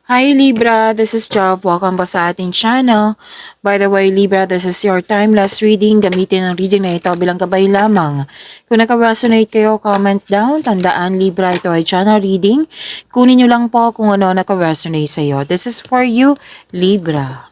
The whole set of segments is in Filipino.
Hi Libra, this is Jov. Welcome po sa ating channel. By the way, Libra, this is your timeless reading. Gamitin ang reading na ito bilang gabay lamang. Kung naka-resonate kayo, comment down. Tandaan, Libra, ito ay channel reading. Kunin nyo lang po kung ano naka-resonate sa iyo. This is for you, Libra.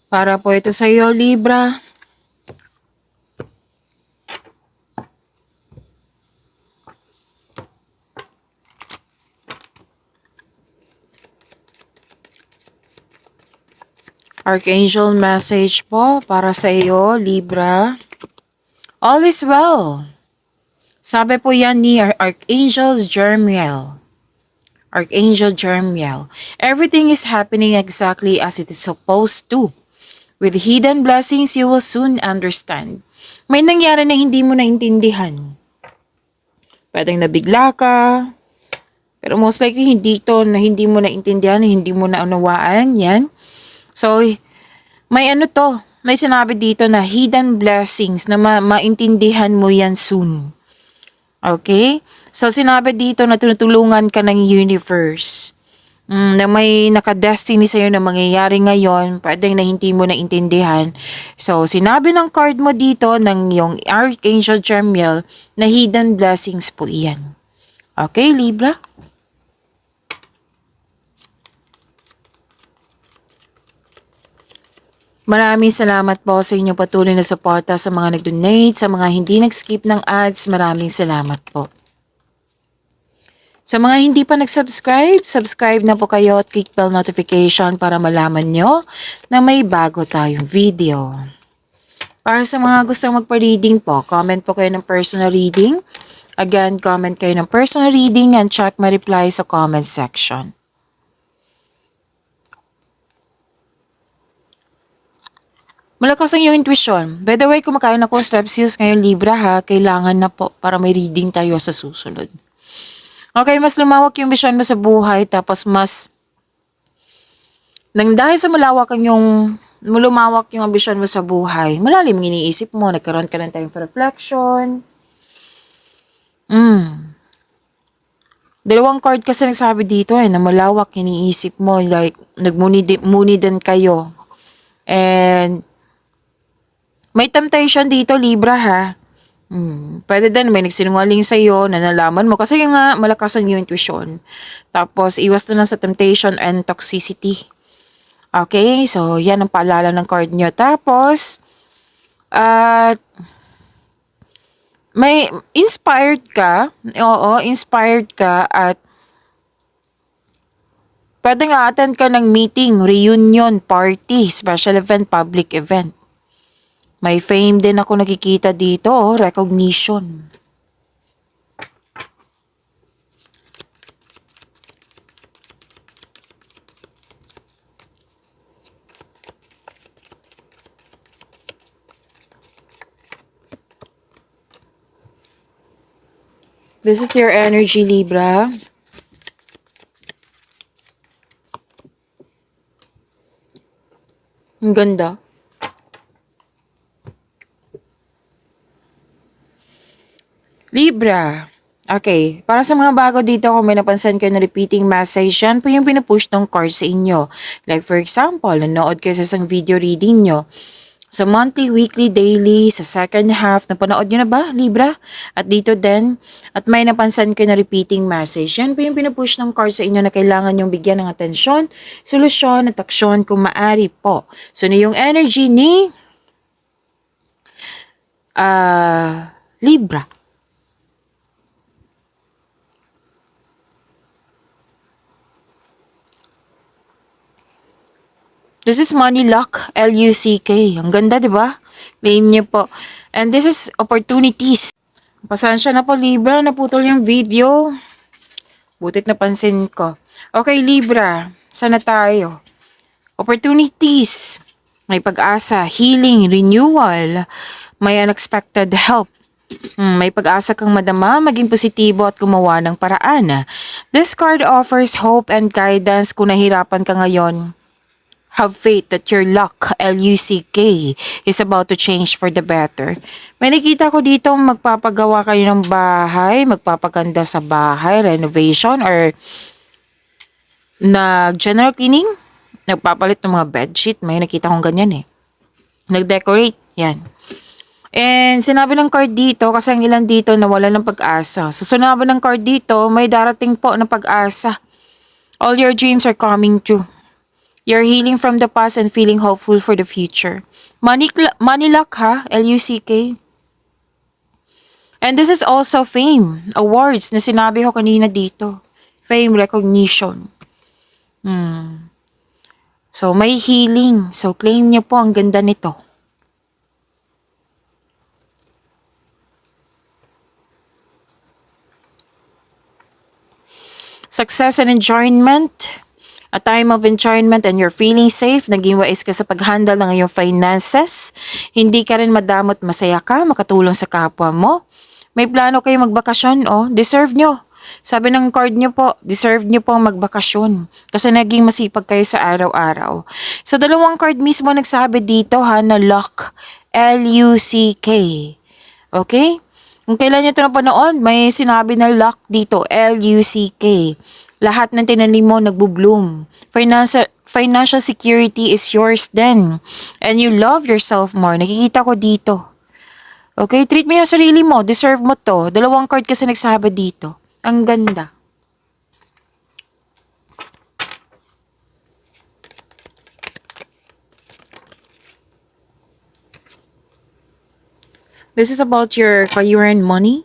Para po ito sa iyo, Libra. Archangel message po para sa iyo, Libra. All is well. Sabi po yan ni Archangel Jermiel. Archangel Jermiel. Everything is happening exactly as it is supposed to. With hidden blessings, you will soon understand. May nangyari na hindi mo naintindihan. Pwedeng nabigla ka, pero most likely hindi to na hindi mo naintindihan, hindi mo naunawaan, yan. So, may ano to, may sinabi dito na hidden blessings na maintindihan mo yan soon. Okay? So, sinabi dito na tinutulungan ka ng universe. Na may naka-destiny sa'yo na mangyayari ngayon, pwedeng na hindi mo naintindihan. So, sinabi ng card mo dito ng yung Archangel Jermiel na hidden blessings po iyan. Okay, Libra? Maraming salamat po sa inyong patuloy na suporta sa mga nag-donate, sa mga hindi nag-skip ng ads, maraming salamat po. Sa mga hindi pa nag-subscribe, subscribe na po kayo at click bell notification para malaman nyo na may bago tayong video. Para sa mga gustong magpa-reading po, comment po kayo ng personal reading. Again, comment kayo ng personal reading and check my reply sa comment section. Malakas ang iyong intuition. By the way, kumakain ako Strepsils ngayon, Libra ha. Kailangan na po para may reading tayo sa susunod. Okay, mas lumawak yung vision mo sa buhay, tapos mas nang dahil sa lumawak yung vision mo sa buhay, malalim ang iniisip mo, nagkaroon ka ng time for reflection. Dalawang card kasi nagsabi dito na malawak iniisip mo, like nagmuni din kayo. And may temptation dito, Libra ha. Pwede din may nagsinungaling sa'yo na nalaman mo kasi nga malakas ang yung intuition. Tapos iwas na lang sa temptation and toxicity. Okay, so yan ang paalala ng card nyo. Tapos, may inspired ka. Oo, inspired ka at pwede nga attend ka ng meeting, reunion, party, special event, public event. May fame din ako nakikita dito, recognition. This is your energy, Libra. Ang ganda. Libra. Okay, para sa mga bago dito, kung may napansin kayo na repeating message, yan po yung pinupush ng card sa inyo. Like for example, nanood kayo sa isang video reading nyo. Sa monthly, weekly, daily, sa second half, napanood nyo na ba, Libra? At dito din, at may napansin kayo na repeating message, yan po yung pinupush ng card sa inyo na kailangan nyong bigyan ng atensyon, solusyon, at aksyon kung maaari po. So, na yung energy ni Libra. This is Money Luck, L-U-C-K. Ang ganda, di ba? Claim niyo po. And this is opportunities. Pasensya na po, Libra. Naputol yung video. Butit napansin ko. Okay, Libra. Sana tayo? Opportunities. May pag-asa, healing, renewal. May unexpected help. May pag-asa kang madama, maging positibo at gumawa ng paraan. This card offers hope and guidance kung nahirapan ka ngayon. Have faith that your luck, Luck, is about to change for the better. May nakita ko dito magpapagawa kayo ng bahay, magpapaganda sa bahay, renovation, or nag-general cleaning, nagpapalit ng mga bedsheet. May nakita kong ganyan eh. Nag-decorate, yan. And sinabi ng card dito, kasi ang ilan dito nawala ng pag-asa. So sinabi ng card dito, may darating po ng pag-asa. All your dreams are coming true. You're healing from the past and feeling hopeful for the future. Money luck ha, Luck. And this is also fame, awards na sinabi ko kanina dito. Fame, recognition. So may healing. So claim niyo po, ang ganda nito. Success and enjoyment. A time of enjoyment and you're feeling safe. Naging wais ka sa pag-handle ng iyong finances. Hindi ka rin madamot, masaya ka, makatulong sa kapwa mo. May plano kayo magbakasyon, oh. Deserve nyo. Sabi ng card nyo po, deserve nyo po ang magbakasyon. Kasi naging masipag kayo sa araw-araw. So, dalawang card mismo nagsabi dito ha, na luck. Luck. Okay? Kung kailan nyo ito napanood, may sinabi na luck dito. Luck. Lahat ng tinanim mo nagbo-bloom. Financial security is yours then. And you love yourself more. Nakikita ko dito. Okay? Treat mo yung sarili mo. Deserve mo to. Dalawang card kasi nagsabi dito. Ang ganda. This is about your career and money.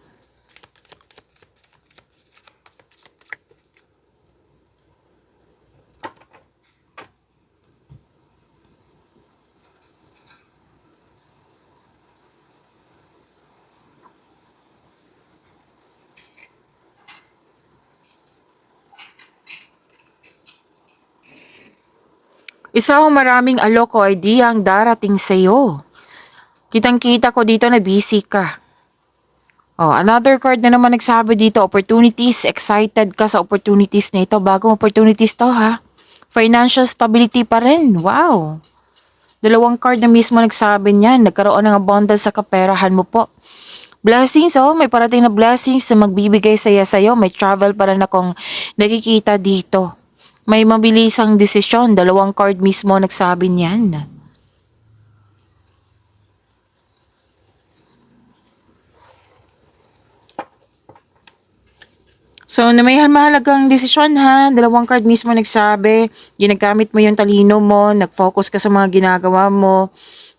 Isa o maraming alok o idea ang darating sa'yo. Kitang-kita ko dito na busy ka. Oh, another card na naman nagsabi dito, opportunities. Excited ka sa opportunities na ito. Bagong opportunities to ha. Financial stability pa rin. Wow. Dalawang card na mismo nagsabi niyan. Nagkaroon ng abundance sa kaperahan mo po. Blessings, oh. May parating na blessings na magbibigay saya sa'yo. May travel pa rin akong nakikita dito. May mabilisang desisyon. Dalawang card mismo nagsabi niyan. So, na may mahalagang desisyon ha. Dalawang card mismo nagsabi. Ginagamit mo yung talino mo. Nag-focus ka sa mga ginagawa mo.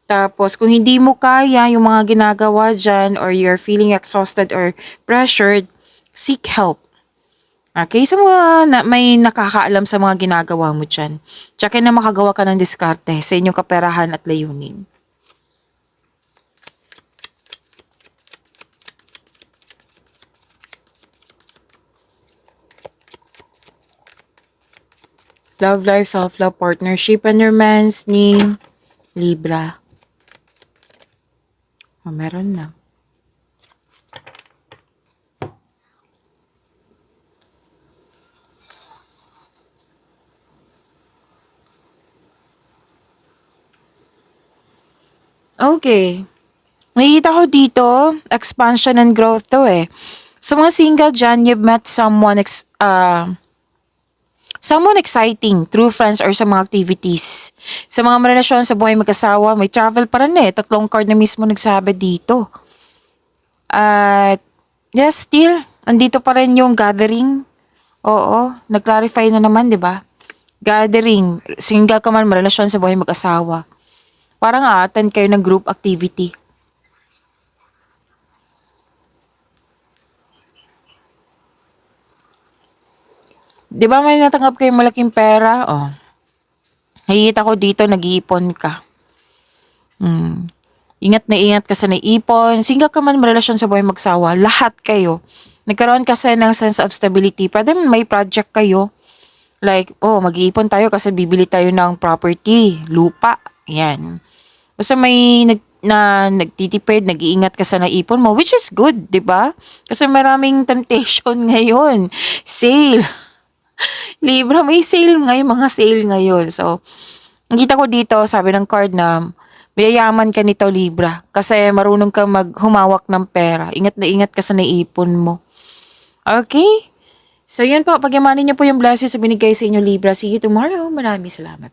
Tapos, kung hindi mo kaya yung mga ginagawa dyan or you're feeling exhausted or pressured, seek help. Okay, so may nakakaalam sa mga ginagawa mo dyan. Tsakin na makagawa ka ng diskarte sa inyong kaperahan at layunin. Love life, self-love, partnership, and romance ni Libra. Oh, meron na. Okay. Nakikita ko dito, expansion and growth to eh. Sa mga single dyan, you've met someone exciting through friends or sa mga activities. Sa mga relasyon sa buhay mag-asawa, may travel pa rin eh. Tatlong card na mismo nagsabi dito. At yes, still, andito pa rin yung gathering. Oo, nag-clarify na naman, di ba? Gathering, single ka man, relasyon sa buhay mag-asawa. Parang attend kayo ng group activity. Di ba may natanggap kayong malaking pera? Oh. Nakikita ko dito, nag-iipon ka. Ingat na ingat ka sa naiipon. Single ka man, relasyon sa buhay magsawa. Lahat kayo. Nagkaroon kasi ng sense of stability. Pwede may project kayo. Like, mag-iipon tayo kasi bibili tayo ng property, lupa. Yan. Basta may nagtitipid, nag-iingat ka sa naipon mo, which is good, di ba? Kasi maraming temptation ngayon. Sale. Libra, may sale ngayon, mga sale ngayon. So, nakita ko dito, sabi ng card na, mayayaman ka nito, Libra. Kasi marunong ka maghumawak ng pera. Ingat na ingat ka sa naipon mo. Okay? So, yun po. Pagyamanin niyo po yung blessings na binigay sa inyo, Libra. See you tomorrow. Maraming salamat.